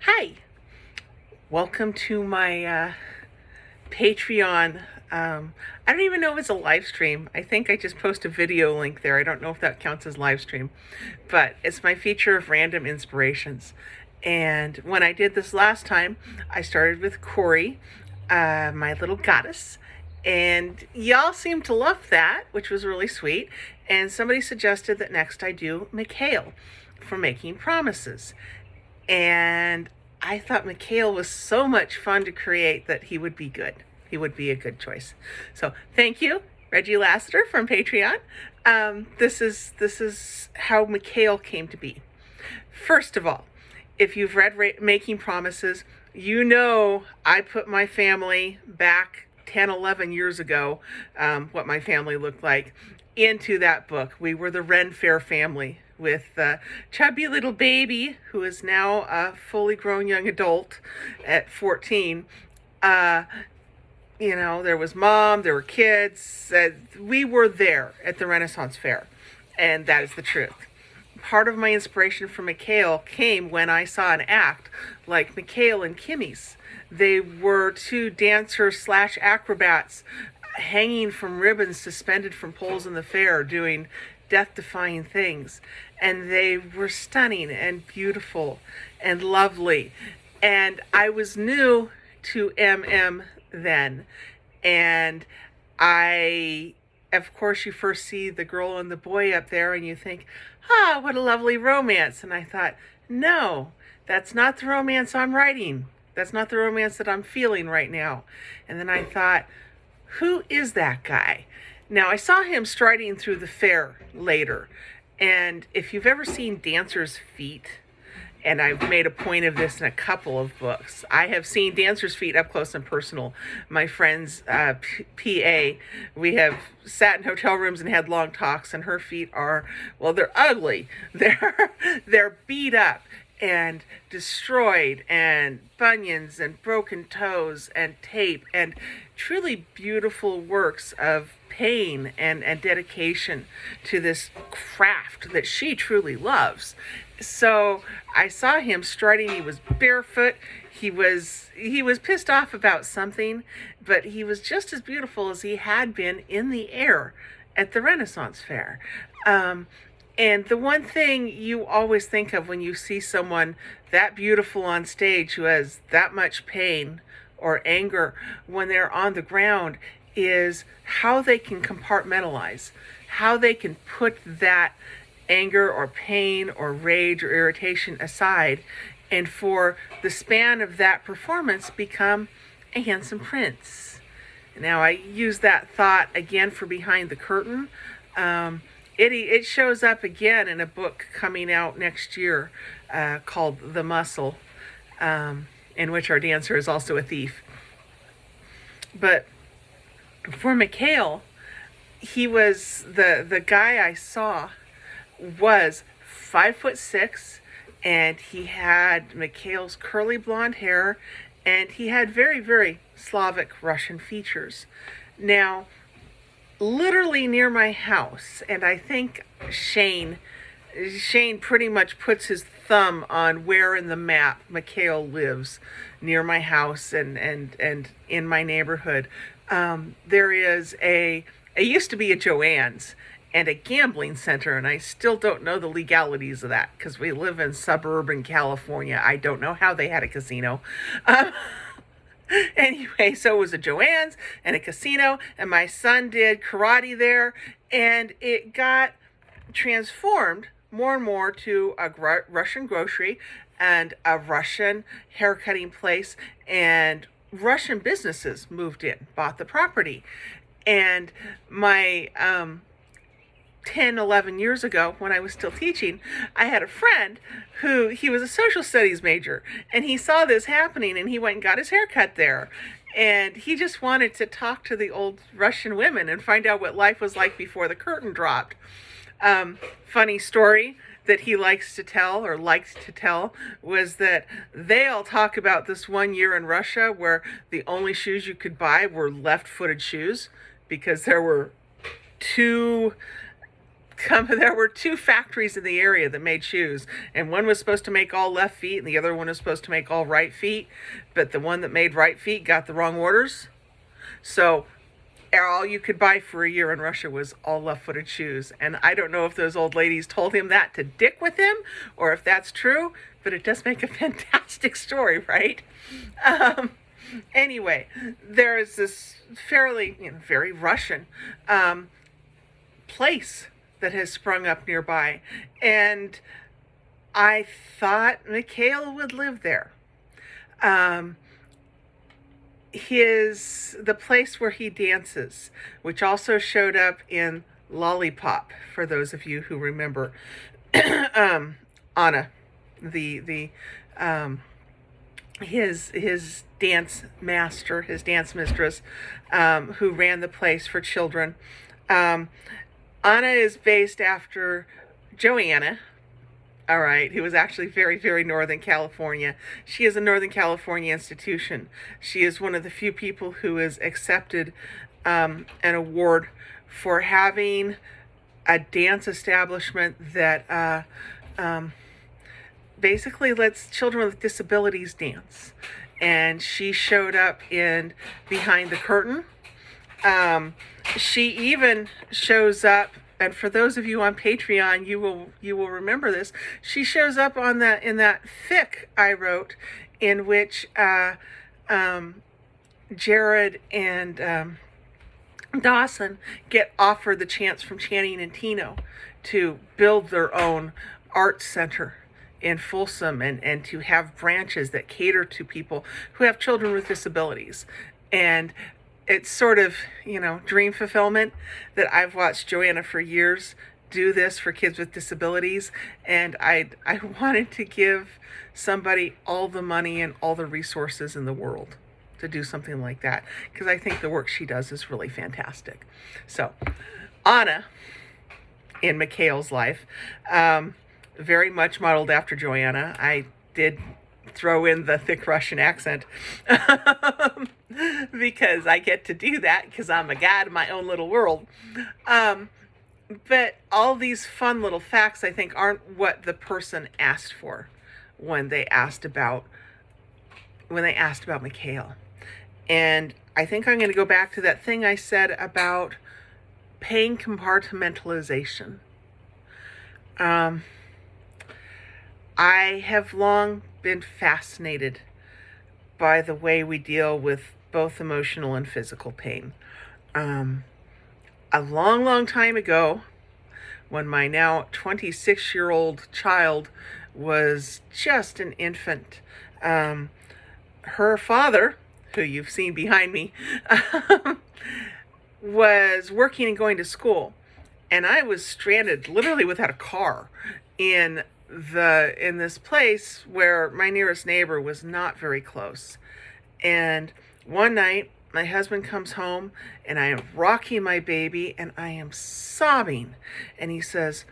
Hi, welcome to my Patreon. I don't even know if it's a live stream. I think I just post a video link there. I don't know if that counts as live stream, but it's my feature of random inspirations. And when I did this last time, I started with Corey, my little goddess, and y'all seemed to love that, which was really sweet. And somebody suggested that next I do Mikhail for making promises. And I thought Mikhail was so much fun to create that he would be good. He would be a good choice. So thank you, Reggie Lassiter from Patreon. This is how Mikhail came to be. First of all, if you've read Making Promises, you know I put my family back 10, 11 years ago, what my family looked like, into that book. We were the Ren Fair family with the chubby little baby who is now a fully grown young adult at 14. There was mom, there were kids. We were there at the Renaissance Fair, and that is the truth. Part of my inspiration for Mikhail came when I saw an act like Mikhail and Kimmy's. They were two dancers slash acrobats hanging from ribbons suspended from poles in the fair doing death-defying things. And they were stunning and beautiful and lovely. And I was new to MM then. And of course, you first see the girl and the boy up there and you think, what a lovely romance. And I thought, no, that's not the romance I'm writing. That's not the romance that I'm feeling right now. And then I thought, who is that guy? Now, I saw him striding through the fair later. And if you've ever seen dancers' feet, and I've made a point of this in a couple of books, I have seen dancers' feet up close and personal. My friend's PA, we have sat in hotel rooms and had long talks, and her feet are, well, they're ugly. They're beat up and destroyed, and bunions and broken toes and tape, and truly beautiful works of pain and dedication to this craft that she truly loves. So I saw him striding. He was barefoot. He was pissed off about something, but he was just as beautiful as he had been in the air at the Renaissance Fair. And the one thing you always think of when you see someone that beautiful on stage who has that much pain or anger when they're on the ground is how they can compartmentalize, how they can put that anger or pain or rage or irritation aside, and for the span of that performance become a handsome prince. Now, I use that thought again for Behind the Curtain. It shows up again in a book coming out next year called The Muscle, in which our dancer is also a thief. But for Mikhail, he was the guy I saw was 5'6", and he had Mikhail's curly blonde hair, and he had very, very Slavic Russian features. Now, literally near my house, and I think Shane pretty much puts his thumb on where in the map Mikhail lives near my house and in my neighborhood. There is it used to be a Joann's and a gambling center, and I still don't know the legalities of that because we live in suburban California. I don't know how they had a casino. Anyway, so it was a Joann's and a casino, and my son did karate there, and it got transformed more and more to a Russian grocery and a Russian haircutting place, and Russian businesses moved in, bought the property. And my 10, 11 years ago, when I was still teaching, I had a friend he was a social studies major, and he saw this happening, and he went and got his hair cut there. And he just wanted to talk to the old Russian women and find out what life was like before the curtain dropped. Funny story that he likes to tell, or liked to tell, was that they all talk about this one year in Russia where the only shoes you could buy were left-footed shoes because there were two there were two factories in the area that made shoes, and one was supposed to make all left feet and the other one was supposed to make all right feet, but the one that made right feet got the wrong orders. So all you could buy for a year in Russia was all left-footed shoes. And I don't know if those old ladies told him that to dick with him or if that's true, but it does make a fantastic story, right? Anyway, there is this fairly, very Russian place that has sprung up nearby, and I thought Mikhail would live there. The place where he dances, which also showed up in Lollipop, for those of you who remember Anna, his dance master, his dance mistress, who ran the place for children. Anna is based after Joanna, all right, who was actually very, very Northern California. She is a Northern California institution. She is one of the few people who is accepted an award for having a dance establishment that basically lets children with disabilities dance. And she showed up in Behind the Curtain. She even shows up, and for those of you on Patreon, you will remember this. She shows up in that fic I wrote, in which Jared and Dawson get offered the chance from Channing and Tino to build their own art center in Folsom and to have branches that cater to people who have children with disabilities. And it's sort of, dream fulfillment that I've watched Joanna for years do this for kids with disabilities. And I wanted to give somebody all the money and all the resources in the world to do something like that, because I think the work she does is really fantastic. So Anna, in Mikhail's life, very much modeled after Joanna. I did throw in the thick Russian accent because I get to do that because I'm a god in my own little world. But all these fun little facts, I think, aren't what the person asked for when they asked about Mikhail. And I think I'm going to go back to that thing I said about pain compartmentalization. I have long been fascinated by the way we deal with both emotional and physical pain. A long, long time ago, when my now 26-year-old child was just an infant, her father, who you've seen behind me, was working and going to school. And I was stranded, literally without a car, in this place where my nearest neighbor was not very close. And one night, my husband comes home, and I am rocking my baby, and I am sobbing. And he says,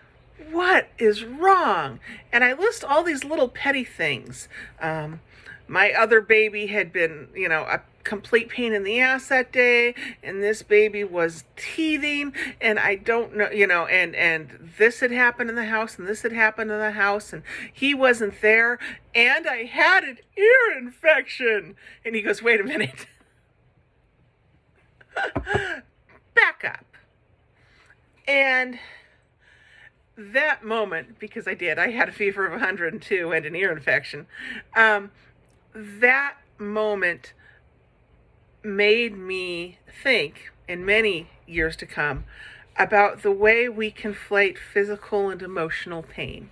"What is wrong?" And I list all these little petty things. My other baby had been, a complete pain in the ass that day, and this baby was teething, and I don't know, and this had happened in the house, and this had happened in the house, and he wasn't there, and I had an ear infection. And he goes, "Wait a minute." Back up. And that moment, because I had a fever of 102 and an ear infection, that moment made me think, in many years to come, about the way we conflate physical and emotional pain.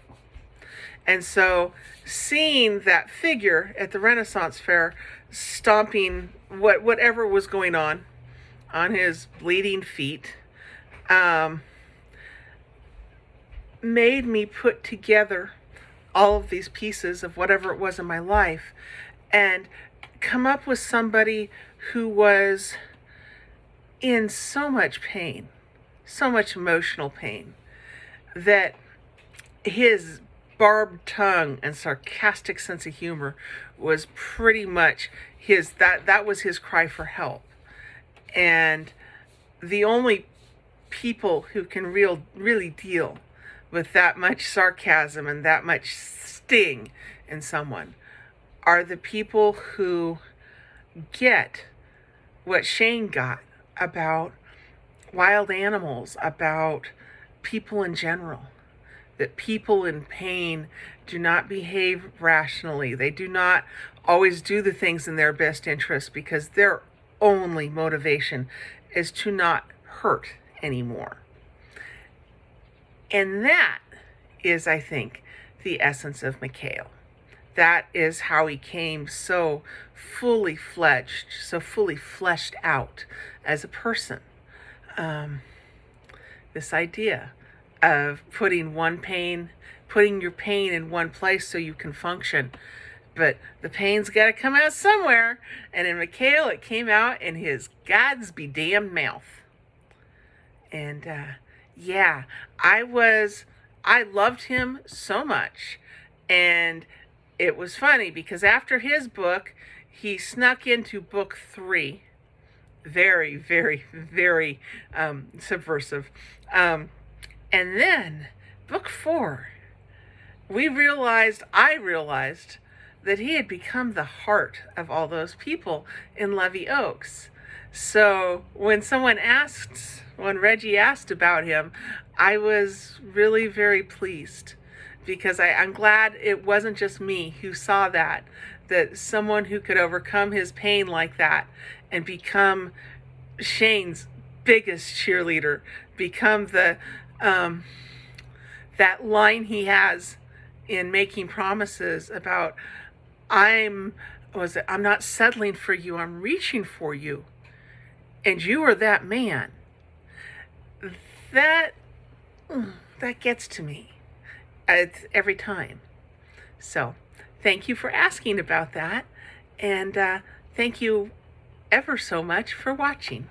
And so seeing that figure at the Renaissance Fair stomping whatever was going on his bleeding feet, made me put together all of these pieces of whatever it was in my life and come up with somebody who was in so much pain, so much emotional pain, that his barbed tongue and sarcastic sense of humor was pretty much that was his cry for help. And the only people who can really deal with that much sarcasm and that much sting in someone are the people who get what Shane got about wild animals, about people in general. That people in pain do not behave rationally. They do not always do the things in their best interest because their only motivation is to not hurt anymore. And that is, I think, the essence of Mikhail. That is how he came so fully fledged, so fully fleshed out as a person. This idea of putting your pain in one place so you can function. But the pain's got to come out somewhere. And in Mikhail, it came out in his God's be damned mouth. And yeah, I loved him so much. And it was funny because after his book, he snuck into book 3. Very, very, very subversive. And then book 4, I realized that he had become the heart of all those people in Levy Oaks. So when Reggie asked about him, I was really very pleased because I'm glad it wasn't just me who saw that someone who could overcome his pain like that and become Shane's biggest cheerleader, become the that line he has in Making Promises about I'm not settling for you, I'm reaching for you, and you are that man. That gets to me every time. So thank you for asking about that, and thank you ever so much for watching.